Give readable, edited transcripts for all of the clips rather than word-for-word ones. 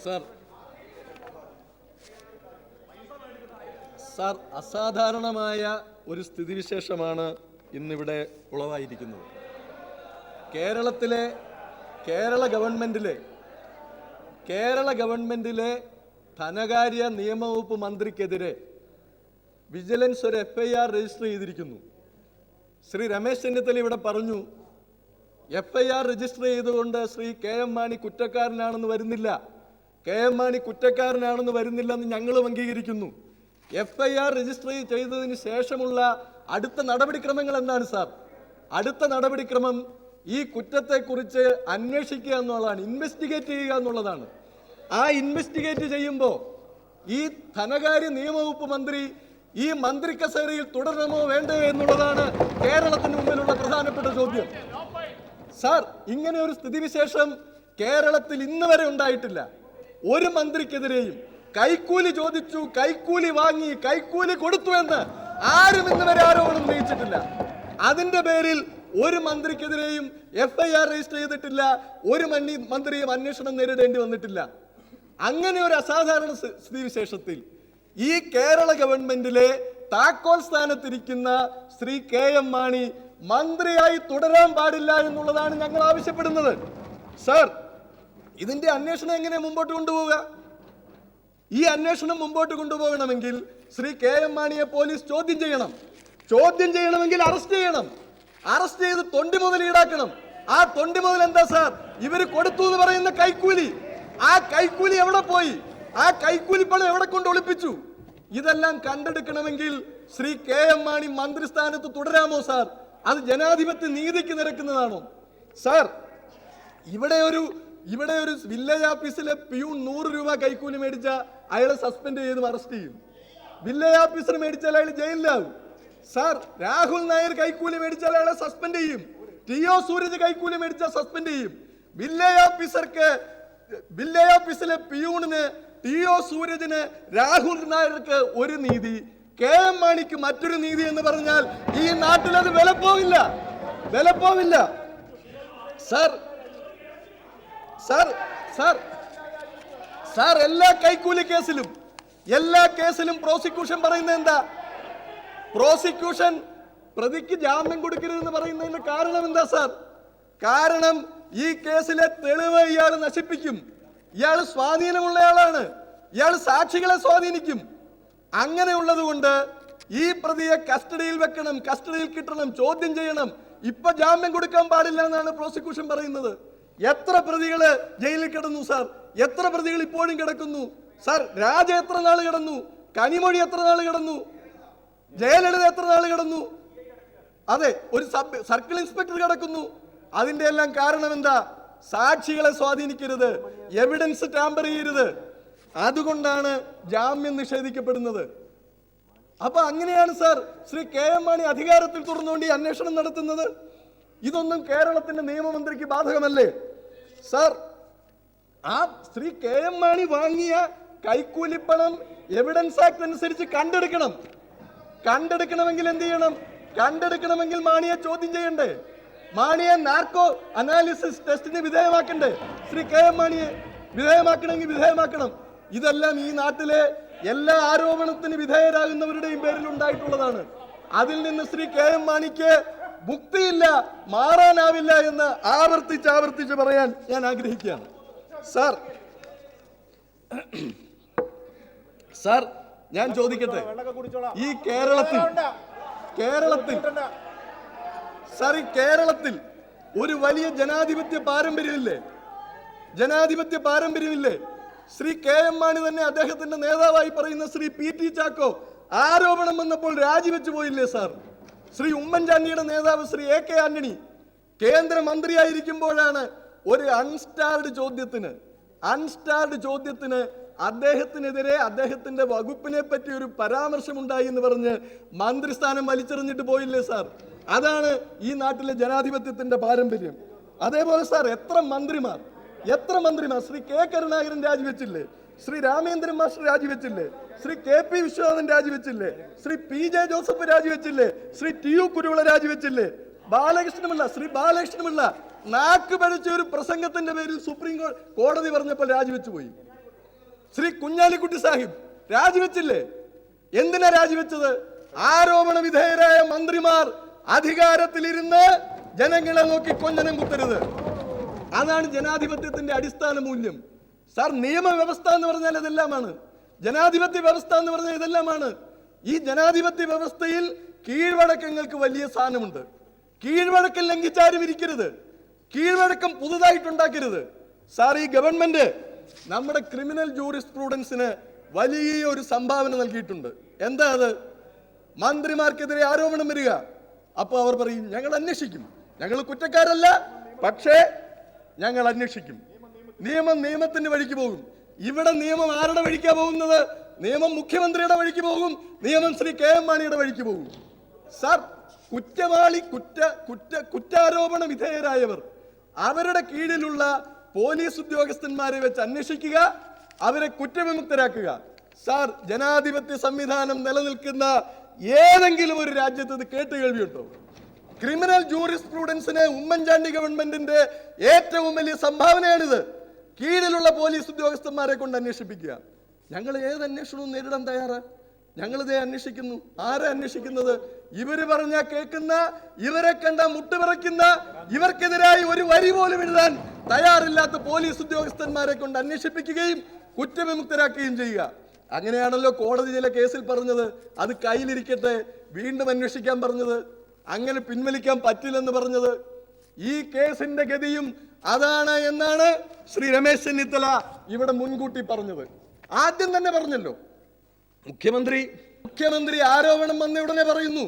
Sir, അസാധാരണമായ ഒരു സ്ഥിതിവിശേഷമാണ് ഇന്നിവിടെ ഉളവായിരിക്കുന്നത്. കേരള ഗവൺമെന്റിലെ ധനകാര്യ നിയമവകുപ്പ് മന്ത്രിക്കെതിരെ വിജിലൻസ് ഒരു FIR രജിസ്റ്റർ ചെയ്തിരിക്കുന്നു. ശ്രീ രമേശ് ചെന്നിത്തല ഇവിടെ പറഞ്ഞു, FIR രജിസ്റ്റർ ചെയ്തുകൊണ്ട് ശ്രീ KM മാണി കുറ്റക്കാരനാണെന്ന് വരുന്നില്ല, KM മാണി കുറ്റക്കാരനാണെന്ന് വരുന്നില്ലെന്ന് ഞങ്ങളും അംഗീകരിക്കുന്നു. FIR രജിസ്റ്റർ ചെയ്തതിന് ശേഷമുള്ള അടുത്ത നടപടിക്രമങ്ങൾ എന്താണ് സാർ? അടുത്ത നടപടിക്രമം ഈ കുറ്റത്തെക്കുറിച്ച് അന്വേഷിക്കുക എന്നുള്ളതാണ്, ഇൻവെസ്റ്റിഗേറ്റ് ചെയ്യുക എന്നുള്ളതാണ്. ആ ഇൻവെസ്റ്റിഗേറ്റ് ചെയ്യുമ്പോൾ ഈ ധനകാര്യ നിയമവകുപ്പ് മന്ത്രി ഈ മന്ത്രി കസേരയിൽ തുടരണമോ വേണ്ടയോ എന്നുള്ളതാണ് കേരളത്തിന് മുമ്പിലുള്ള പ്രധാനപ്പെട്ട ചോദ്യം. സാർ, ഇങ്ങനെ ഒരു സ്ഥിതിവിശേഷം കേരളത്തിൽ ഇന്ന് വരെ ഉണ്ടായിട്ടില്ല. ഒരു മന്ത്രിക്കെതിരെയും കൈക്കൂലി ചോദിച്ചു, കൈക്കൂലി വാങ്ങി, കൈക്കൂലി കൊടുത്തു എന്ന് ആരും ഇന്ന് വരെ ആരോപണം ഉന്നയിച്ചിട്ടില്ല. അതിന്റെ പേരിൽ ഒരു മന്ത്രിക്കെതിരെയും FIR രജിസ്റ്റർ ചെയ്തിട്ടില്ല, ഒരു മന്ത്രിയും അന്വേഷണം നേരിടേണ്ടി വന്നിട്ടില്ല. അങ്ങനെ ഒരു അസാധാരണ സ്ഥിതിവിശേഷത്തിൽ ഈ കേരള ഗവൺമെന്റിലെ താക്കോൽ സ്ഥാനത്തിരിക്കുന്ന ശ്രീ KM മാണി മന്ത്രിയായി തുടരാൻ പാടില്ല എന്നുള്ളതാണ് ഞങ്ങൾ ആവശ്യപ്പെടുന്നത്. സാർ, ഇതിന്റെ അന്വേഷണം എങ്ങനെ മുമ്പോട്ട് കൊണ്ടുപോവുക? ഈ അന്വേഷണം മുമ്പോട്ട് കൊണ്ടുപോകണമെങ്കിൽ ശ്രീ KM മാണിയെ പോലീസ് ചോദ്യം ചെയ്യണം. ചോദ്യം ചെയ്യണമെങ്കിൽ അറസ്റ്റ് ചെയ്യണം. അറസ്റ്റ് ചെയ്ത് തൊണ്ടി മുതൽ ഈടാക്കണം. ആ തൊണ്ടി മുതൽ എന്താ സാർ? ഇവര് കൊടുത്തു എന്ന് പറയുന്ന കൈക്കൂലി. ആ കൈക്കൂലി എവിടെ പോയി? ആ കൈക്കൂലി പണം എവിടെ കൊണ്ട് ഒളിപ്പിച്ചു? ഇതെല്ലാം കണ്ടെടുക്കണമെങ്കിൽ ശ്രീ KM മാണി മന്ത്രിസ്ഥാനത്ത് തുടരാമോ സാർ? അത് ജനാധിപത്യ നീതിക്ക് നിരക്കുന്നതാണോ സാർ? ഇവിടെ ഒരു വില്ലേജ് ഓഫീസിലെ പിയൂൺ 100 രൂപ കൈക്കൂലി മേടിച്ച അയാളെ സസ്പെൻഡ് ചെയ്തും അറസ്റ്റ് ചെയ്യും. വില്ലേജ് ഓഫീസർ മേടിച്ചാൽ അയാൾ ജയിലിലാവും. സാർ, രാഹുൽ നായർ കൈക്കൂലി മേടിച്ചാൽ അയാളെ സസ്പെൻഡ് ചെയ്യും. TO സൂരജ് കൈക്കൂലി മേടിച്ചാൽ സസ്പെൻഡ് ചെയ്യും. വില്ലേജ് ഓഫീസിലെ പിയൂണിന്, TO സൂരജിന്, രാഹുൽ നായർക്ക് ഒരു നീതി, KM മാണിക്ക് മറ്റൊരു നീതി എന്ന് പറഞ്ഞാൽ ഈ നാട്ടിൽ അത് വിലപ്പോവില്ല. സാർ, എല്ലാ കൈക്കൂലി കേസിലും പ്രോസിക്യൂഷൻ പറയുന്നത് എന്താ? പ്രോസിക്യൂഷൻ പ്രതിക്ക് ജാമ്യം കൊടുക്കരുതെന്ന് പറയുന്നതിന്റെ കാരണം എന്താ സാർ? കാരണം ഈ കേസിലെ തെളിവ് ഇയാൾ നശിപ്പിക്കും. ഇയാൾ സ്വാധീനമുള്ളയാളാണ്. ഇയാൾ സാക്ഷികളെ സ്വാധീനിക്കും. അങ്ങനെയുള്ളത് കൊണ്ട് ഈ പ്രതിയെ കസ്റ്റഡിയിൽ വെക്കണം, കസ്റ്റഡിയിൽ കിട്ടണം, ചോദ്യം ചെയ്യണം. ഇപ്പൊ ജാമ്യം കൊടുക്കാൻ പാടില്ല എന്നാണ് പ്രോസിക്യൂഷൻ പറയുന്നത്. എത്ര പ്രതികള് ജയിലിൽ കിടന്നു സാർ? എത്ര പ്രതികൾ ഇപ്പോഴും കിടക്കുന്നു സാർ? രാജ എത്ര നാൾ കിടന്നു? കനിമൊഴി എത്ര നാൾ കിടന്നു? ജയലളിത എത്ര നാൾ കിടന്നു? അതെ, ഒരു സർക്കിൾ ഇൻസ്പെക്ടർ കിടക്കുന്നു. അതിന്റെ എല്ലാം കാരണം എന്താ? സാക്ഷികളെ സ്വാധീനിക്കരുത്, എവിഡൻസ് ടാമ്പർ ചെയ്യരുത്. അതുകൊണ്ടാണ് ജാമ്യം നിഷേധിക്കപ്പെടുന്നത്. അപ്പൊ അങ്ങനെയാണ് സാർ ശ്രീ KM മാണി അധികാരത്തിൽ തുടർന്നുകൊണ്ട് ഈ അന്വേഷണം നടത്തുന്നത്. ഇതൊന്നും കേരളത്തിന്റെ നിയമമന്ത്രിക്ക് ബാധകമല്ലേ സാർ? ആ ശ്രീ KM മാണി വാങ്ങിയ കൈക്കൂലിപ്പണം എവിഡൻസ് ആക്ട് അനുസരിച്ച് കണ്ടെടുക്കണമെങ്കിൽ എന്ത് ചെയ്യണം? കണ്ടെടുക്കണമെങ്കിൽ മാണിയെ ചോദ്യം ചെയ്യണ്ടേ? മാണിയെ നാർക്കോ അനാലിസിസ് ടെസ്റ്റിന് വിധേയമാക്കണ്ടേ? ശ്രീ KM മാണിയെ വിധേയമാക്കണം. ഇതെല്ലാം ഈ നാട്ടിലെ എല്ലാ ആരോപണത്തിന് വിധേയരാകുന്നവരുടെയും പേരിൽ ഉണ്ടായിട്ടുള്ളതാണ്. അതിൽ നിന്ന് ശ്രീ KM മാണിക്ക് മുക്തിയില്ല, മാറാനാവില്ല എന്ന് ആവർത്തിച്ച് പറയാൻ ഞാൻ ആഗ്രഹിക്കുകയാണ്. സാർ, ഞാൻ ചോദിക്കട്ടെ, ഈ കേരളത്തിൽ ഒരു വലിയ ജനാധിപത്യ പാരമ്പര്യമില്ലേ? ശ്രീ KM മാണി തന്നെ അദ്ദേഹത്തിന്റെ നേതാവായി പറയുന്ന ശ്രീ PT ചാക്കോ ആരോപണം വന്നപ്പോൾ രാജിവെച്ചു പോയില്ലേ സാർ? ശ്രീ ഉമ്മൻചാണ്ടിയുടെ നേതാവ് ശ്രീ AK ആന്റണി കേന്ദ്രമന്ത്രിയായിരിക്കുമ്പോഴാണ് ഒരു അൺസ്റ്റാർഡ് ചോദ്യത്തിന് അദ്ദേഹത്തിനെതിരെ അദ്ദേഹത്തിന്റെ വകുപ്പിനെ പറ്റി ഒരു പരാമർശമുണ്ടായി എന്ന് പറഞ്ഞ് മന്ത്രിസ്ഥാനം വലിച്ചെറിഞ്ഞിട്ട് പോയില്ലേ സാർ? അതാണ് ഈ നാട്ടിലെ ജനാധിപത്യത്തിന്റെ പാരമ്പര്യം. അതേപോലെ സാർ, എത്ര മന്ത്രിമാർ ശ്രീ K കരുണാകരൻ രാജിവെച്ചില്ലേ? ശ്രീ രാമേന്ദ്രൻ മാസ്റ്റർ രാജിവെച്ചില്ലേ? ശ്രീ KP വിശ്വനാഥൻ രാജിവെച്ചില്ലേ? ശ്രീ PJ ജോസഫ് രാജിവെച്ചില്ലേ? ശ്രീ TU കുരുവിള രാജിവെച്ചില്ലേ? ശ്രീ ബാലകൃഷ്ണപിള്ള നാക്ക് പഴിച്ച ഒരു പ്രസംഗത്തിന്റെ പേരിൽ സുപ്രീം കോടതി പറഞ്ഞപ്പോൾ രാജിവെച്ചു പോയി. ശ്രീ കുഞ്ഞാലിക്കുട്ടി സാഹിബ് രാജിവെച്ചില്ലേ? എന്തിനാ രാജിവെച്ചത്? ആരോപണ വിധേയരായ മന്ത്രിമാർ അധികാരത്തിലിരുന്ന് ജനങ്ങളെ നോക്കി കൊഞ്ഞനം കുത്തരുത്. അതാണ് ജനാധിപത്യത്തിന്റെ അടിസ്ഥാന മൂല്യം. സാർ, നിയമവ്യവസ്ഥ എന്ന് പറഞ്ഞാൽ ഇതെല്ലാമാണ്. ജനാധിപത്യ വ്യവസ്ഥ എന്ന് പറഞ്ഞാൽ ഇതെല്ലാമാണ്. ഈ ജനാധിപത്യ വ്യവസ്ഥയിൽ കീഴ്വഴക്കങ്ങൾക്ക് വലിയ സ്ഥാനമുണ്ട്. കീഴ്വഴക്കം ലംഘിച്ചാരും ഇരിക്കരുത്. കീഴ്വഴക്കം പുതുതായിട്ടുണ്ടാക്കരുത്. സാർ, ഈ ഗവൺമെന്റ് നമ്മുടെ ക്രിമിനൽ ജൂറിസ്പ്രൂഡൻസിന് വലിയ ഒരു സംഭാവന നൽകിയിട്ടുണ്ട്. എന്താ അത്? മന്ത്രിമാർക്കെതിരെ ആരോപണം വരിക, അപ്പോൾ അവർ പറയും ഞങ്ങൾ അന്വേഷിക്കും, ഞങ്ങൾ കുറ്റക്കാരല്ല, പക്ഷേ ഞങ്ങൾ അന്വേഷിക്കും. നിയമം നിയമത്തിന്റെ വഴിക്ക് പോകും. ഇവിടെ നിയമം ആരുടെ വഴിക്കാ പോകുന്നത്? നിയമം മുഖ്യമന്ത്രിയുടെ വഴിക്ക് പോകും. നിയമം ശ്രീ കെ എം മാണിയുടെ വഴിക്ക് പോകും. സാർ, കുറ്റാരോപണ വിധേയരായവർ അവരുടെ കീഴിലുള്ള പോലീസ് ഉദ്യോഗസ്ഥന്മാരെ വെച്ച് അന്വേഷിക്കുക, അവരെ കുറ്റവിമുക്തരാക്കുക. സാർ, ജനാധിപത്യ സംവിധാനം നിലനിൽക്കുന്ന ഏതെങ്കിലും ഒരു രാജ്യത്ത് ഇത് കേട്ടുകേൾവിയുണ്ടോ? ക്രിമിനൽ ജൂറിസ്പ്രൂഡൻസിന് ഉമ്മൻചാണ്ടി ഗവൺമെന്റിന്റെ ഏറ്റവും വലിയ സംഭാവനയാണിത്. കീഴിലുള്ള പോലീസ് ഉദ്യോഗസ്ഥന്മാരെ കൊണ്ട് അന്വേഷിപ്പിക്കുക. ഞങ്ങൾ ഏത് അന്വേഷണവും നേരിടാൻ തയ്യാറ്. ഞങ്ങളിതേ അന്വേഷിക്കുന്നു. ആരെ അന്വേഷിക്കുന്നത്? ഇവര് പറഞ്ഞാൽ കേൾക്കുന്ന, ഇവരെ കണ്ട മുട്ടുപിറയ്ക്കുന്ന, ഇവർക്കെതിരായി ഒരു വരി പോലും എഴുതാൻ തയ്യാറില്ലാത്ത പോലീസ് ഉദ്യോഗസ്ഥന്മാരെ കൊണ്ട് അന്വേഷിപ്പിക്കുകയും കുറ്റവിമുക്തരാക്കുകയും ചെയ്യുക. അങ്ങനെയാണല്ലോ കോടതി ചില കേസിൽ പറഞ്ഞത് അത് കയ്യിലിരിക്കട്ടെ, വീണ്ടും അന്വേഷിക്കാൻ പറഞ്ഞത്, അങ്ങനെ പിൻവലിക്കാൻ പറ്റില്ലെന്ന് പറഞ്ഞത്. ഈ കേസിന്റെ ഗതിയും അതാണ് എന്നാണ് ശ്രീ രമേശ് ചെന്നിത്തല ഇവിടെ മുൻകൂട്ടി പറഞ്ഞത്. ആദ്യം തന്നെ പറഞ്ഞല്ലോ. മുഖ്യമന്ത്രി ആരോപണം വന്ന ഉടനെ പറയുന്നു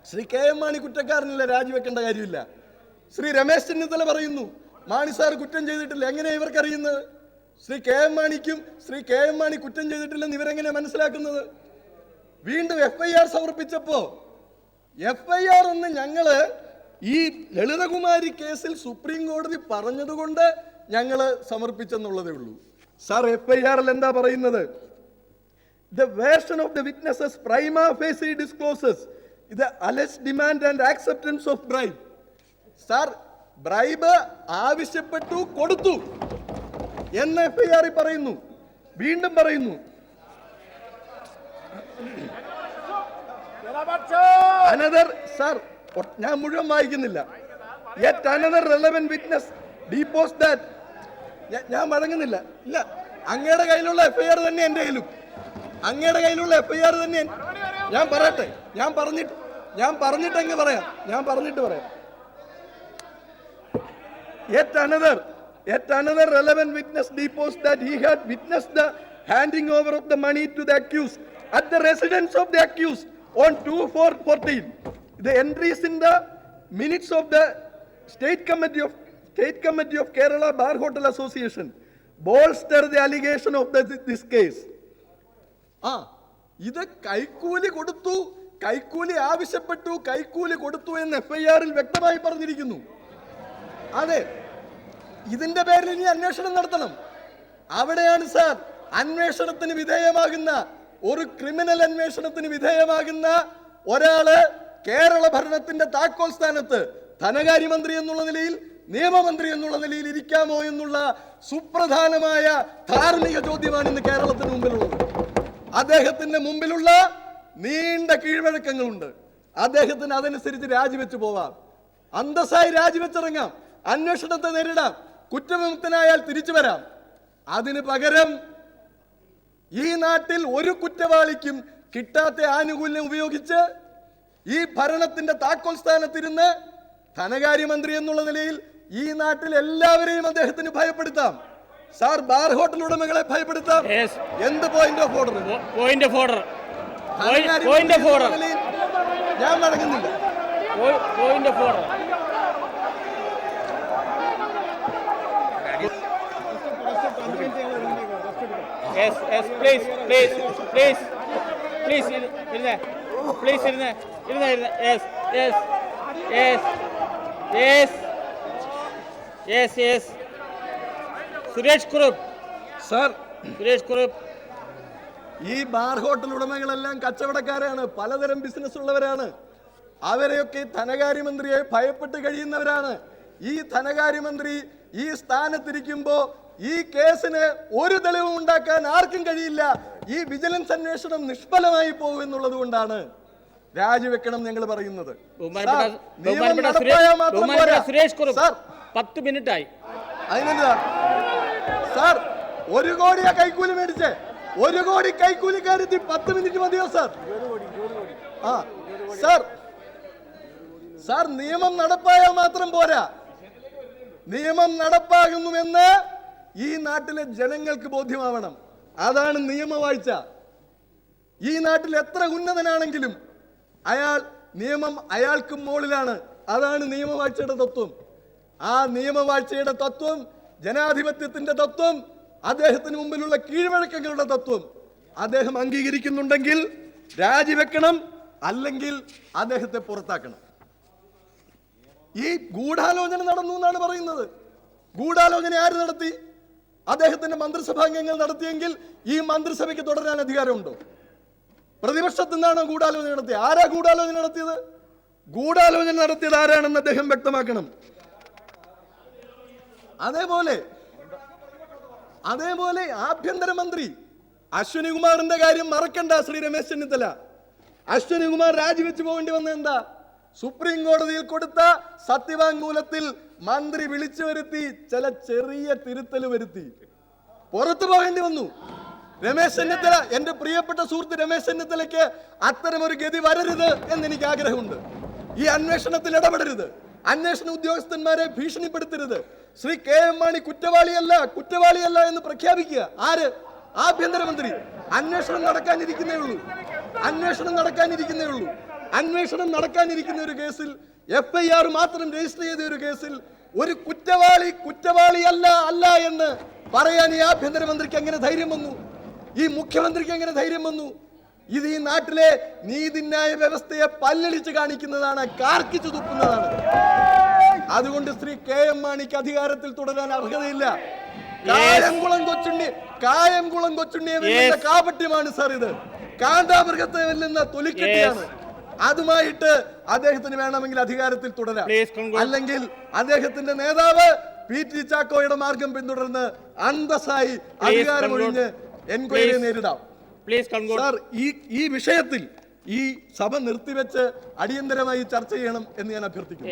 ശ്രീ കെ എം മാണി കുറ്റക്കാരനല്ല, രാജിവെക്കേണ്ട കാര്യമില്ല. ശ്രീ രമേശ് ചെന്നിത്തല പറയുന്നു മാണി സാർ കുറ്റം ചെയ്തിട്ടില്ല. എങ്ങനെയാ ഇവർക്കറിയുന്നത്? ശ്രീ കെ എം മാണി കുറ്റം ചെയ്തിട്ടില്ലെന്ന് ഇവരെങ്ങനെയാ മനസ്സിലാക്കുന്നത്? വീണ്ടും FIR സമർപ്പിച്ചപ്പോ FIR ഒന്ന് ഞങ്ങള് ഈ ലളിതകുമാരി കേസിൽ സുപ്രീം കോടതി പറഞ്ഞതുകൊണ്ട് ഞങ്ങള് സമർപ്പിച്ചെന്നുള്ളതേ ഉള്ളൂ. സാർ, FIR-ൽ എന്താ പറയുന്നത്? The version of the witnesses prima facie discloses the alleged demand and acceptance of bribe. Sir, bribe ആവശ്യപ്പെട്ടു, കൊടുത്തു എന്ന് FIR പറയുന്നു. വീണ്ടും പറയുന്നു another, സാർ ഞാൻ മുഴുവൻ വായിക്കുന്നില്ല. Yet another relevant witness deposed that. ഞാൻ മടങ്ങുന്നില്ല. ഇല്ല, അങ്ങയുടെ കയ്യിലുള്ള FIR തന്നെ എൻ്റെ കയ്യിലും. അങ്ങയുടെ കയ്യിലുള്ള FIR തന്നെ ഞാൻ പറയട്ടെ. ഞാൻ പറഞ്ഞിട്ട് പറയാം. Yet another relevant witness deposed that he had witnessed the handing over of the money to the accused at the residence of the accused on 2/4/14. The entries in the minutes of the State Committee of Kerala Bar Hotel Association bolster the allegation of this case. ഇത് കൈക്കൂലി കൊടുത്തു, കൈക്കൂലി ആവശ്യപ്പെട്ടു, കൈക്കൂലി കൊടുത്തു എന്ന് FIR-ൽ വ്യക്തമായി പറഞ്ഞിരിക്കുന്നു. അതെ, ഇതിന്റെ പേരിൽ ഇനി അന്വേഷണം നടത്തണം. അവിടെയാണ് സാർ അന്വേഷണത്തിന് വിധേയമാകുന്ന, ഒരു ക്രിമിനൽ അന്വേഷണത്തിന് വിധേയമാകുന്ന ഒരാള് കേരള ഭരണത്തിന്റെ താക്കോൽ സ്ഥാനത്ത് ധനകാര്യമന്ത്രി എന്നുള്ള നിലയിൽ, നിയമമന്ത്രി എന്നുള്ള നിലയിൽ ഇരിക്കാമോ എന്നുള്ള സുപ്രധാനമായ ധാർമ്മിക ചോദ്യമാണ് ഇന്ന് കേരളത്തിന് മുമ്പിലുള്ളത്. അദ്ദേഹത്തിന്റെ മുമ്പിലുള്ള നീണ്ട കീഴ്വഴക്കങ്ങളുണ്ട്. അദ്ദേഹത്തിന് അതനുസരിച്ച് രാജിവെച്ച് പോവാം, അന്തസ്സായി രാജിവെച്ചിറങ്ങാം, അന്വേഷണത്തെ നേരിടാം, കുറ്റവിമുക്തനായാൽ തിരിച്ചു വരാം. അതിന് പകരം ഈ നാട്ടിൽ ഒരു കുറ്റവാളിക്കും കിട്ടാത്ത ആനുകൂല്യം ഉപയോഗിച്ച് ഈ ഭരണത്തിന്റെ താക്കോൽ സ്ഥാനത്തിരുന്ന് ധനകാര്യമന്ത്രി എന്നുള്ള നിലയിൽ ഈ നാട്ടിൽ എല്ലാവരെയും അദ്ദേഹത്തിന് ഭയപ്പെടുത്താം. സാർ, ബാർ ഹോട്ടൽ ഉടമകളെ ഭയപ്പെടുത്താം. എന്ത് പോയിന്റ് ഓഫ് ഓർഡർ? ഞാൻ മടങ്ങുന്നില്ല. സുരേഷ് കുറുപ്പ് സാർ, ഈ ബാർ ഹോട്ടൽ ഉടമകളെല്ലാം കച്ചവടക്കാരാണ്, പലതരം ബിസിനസ് ഉള്ളവരാണ്. അവരെയൊക്കെ ധനകാര്യമന്ത്രിയെ ഭയപ്പെട്ട് കഴിയുന്നവരാണ്. ഈ ധനകാര്യമന്ത്രി ഈ സ്ഥാനത്തിരിക്കുമ്പോൾ ഈ കേസിന് ഒരു തെളിവും ഉണ്ടാക്കാൻ ആർക്കും കഴിയില്ല. ഈ വിജിലൻസ് അന്വേഷണം നിഷ്ഫലമായി പോകും എന്നുള്ളത് കൊണ്ടാണ് രാജിവെക്കണം ഞങ്ങൾ പറയുന്നത്. സാർ, നിയമം നടപ്പായാൽ മാത്രം പോരാ. സാർ, 10 മിനിറ്റായി. അതിനെന്താ സാർ, 1 കോടിയാ കൈക്കൂലി മേടിച്ചേ. 1 കോടി കൈക്കൂലിക്കാരെത്തി 10 മിനിറ്റ് മതിയോ സാർ? ആ സാർ, സാർ, നിയമം നടപ്പായാൽ മാത്രം പോരാ. നിയമം നടപ്പാകുന്നുവെന്ന് ഈ നാട്ടിലെ ജനങ്ങൾക്ക് ബോധ്യമാവണം. അതാണ് നിയമവാഴ്ച. ഈ നാട്ടിൽ എത്ര ഉന്നതനാണെങ്കിലും നിയമം അയാൾക്ക് മുകളിലാണ്. അതാണ് നിയമവാഴ്ചയുടെ തത്വം. ആ നിയമവാഴ്ചയുടെ തത്വം, ജനാധിപത്യത്തിന്റെ തത്വം, അദ്ദേഹത്തിന് മുമ്പിലുള്ള കീഴ്വഴക്കങ്ങളുടെ തത്വം അദ്ദേഹം അംഗീകരിക്കുന്നുണ്ടെങ്കിൽ രാജിവെക്കണം, അല്ലെങ്കിൽ അദ്ദേഹത്തെ പുറത്താക്കണം. ഈ ഗൂഢാലോചന നടന്നു എന്നാണ് പറയുന്നത്. ഗൂഢാലോചന ആര് നടത്തി? അദ്ദേഹത്തിന്റെ മന്ത്രിസഭാംഗങ്ങൾ നടത്തിയെങ്കിൽ ഈ മന്ത്രിസഭയ്ക്ക് തുടരാൻ അധികാരമുണ്ടോ? പ്രതിപക്ഷത്തു നിന്നാണോ ഗൂഢാലോചന നടത്തിയത്? ആരാ ഗൂഢാലോചന നടത്തിയത്? ഗൂഢാലോചന നടത്തിയത് ആരാണെന്ന് അദ്ദേഹം വ്യക്തമാക്കണം. അതേപോലെ ആഭ്യന്തരമന്ത്രി അശ്വിനി കുമാറിന്റെ കാര്യം മറക്കണ്ട. ശ്രീ രമേശ് ചെന്നിത്തല, അശ്വിനി കുമാർ രാജിവെച്ച് പോകേണ്ടി വന്ന എന്താ? സുപ്രീം കോടതിയിൽ കൊടുത്ത സത്യവാങ്മൂലത്തിൽ മന്ത്രി വിളിച്ചു വരുത്തി ചില ചെറിയ തിരുത്തൽ വരുത്തി പുറത്തു പോകേണ്ടി വന്നു. രമേശ് ചെന്നിത്തല, എന്റെ പ്രിയപ്പെട്ട സുഹൃത്ത് രമേശ് ചെന്നിത്തലയ്ക്ക് അത്തരമൊരു ഗതി വരരുത് എന്ന് എനിക്ക് ആഗ്രഹമുണ്ട്. ഈ അന്വേഷണത്തിൽ ഇടപെടരുത്. അന്വേഷണ ഉദ്യോഗസ്ഥന്മാരെ ഭീഷണിപ്പെടുത്തരുത്. ശ്രീ കെ എം മാണി കുറ്റവാളിയല്ല എന്ന് പ്രഖ്യാപിക്കുക. ആര്? ആഭ്യന്തരമന്ത്രി. അന്വേഷണം നടക്കാനിരിക്കുന്നേ ഉള്ളൂ. അന്വേഷണം നടക്കാനിരിക്കുന്ന ഒരു കേസിൽ FIR മാത്രം രജിസ്റ്റർ ചെയ്ത ഒരു കേസിൽ ഒരു കുറ്റവാളിയല്ല എന്ന് പറയാൻ ഈ ആഭ്യന്തരമന്ത്രിക്ക് എങ്ങനെ ധൈര്യം വന്നു? ഈ മുഖ്യമന്ത്രിക്ക് എങ്ങനെ ധൈര്യം വന്നു? ഇത് ഈ നാട്ടിലെ നീതിന്യായ വ്യവസ്ഥയെ പല്ലടിച്ച് കാണിക്കുന്നതാണ്, കാർക്കിച്ചു തുപ്പുന്നതാണ്. അതുകൊണ്ട് ശ്രീ കെ എം മാണിക്ക് അധികാരത്തിൽ തുടരാൻ അർഹതയില്ല. കായംകുളം കൊച്ചുണ്ണിയെ വെല്ലുന്ന കാപട്യമാണ് സാർ ഇത്. കാണ്ടാമൃഗത്തെ വെല്ലുന്ന തൊലിക്കെട്ടിയാണ്. അതുമായിട്ട് അദ്ദേഹത്തിന് വേണമെങ്കിൽ അധികാരത്തിൽ തുടരാം. അല്ലെങ്കിൽ അദ്ദേഹത്തിന്റെ നേതാവ് PT ചാക്കോയുടെ മാർഗം പിന്തുടർന്ന് അന്തസ്സായി അധികാരമൊഴിഞ്ഞ് എൻക്വയറി നേരിടാം. സാർ, ഈ വിഷയത്തിൽ ഈ സഭ നിർത്തിവെച്ച് അടിയന്തരമായി ചർച്ച ചെയ്യണം എന്ന് ഞാൻ അഭ്യർത്ഥിക്കുന്നു.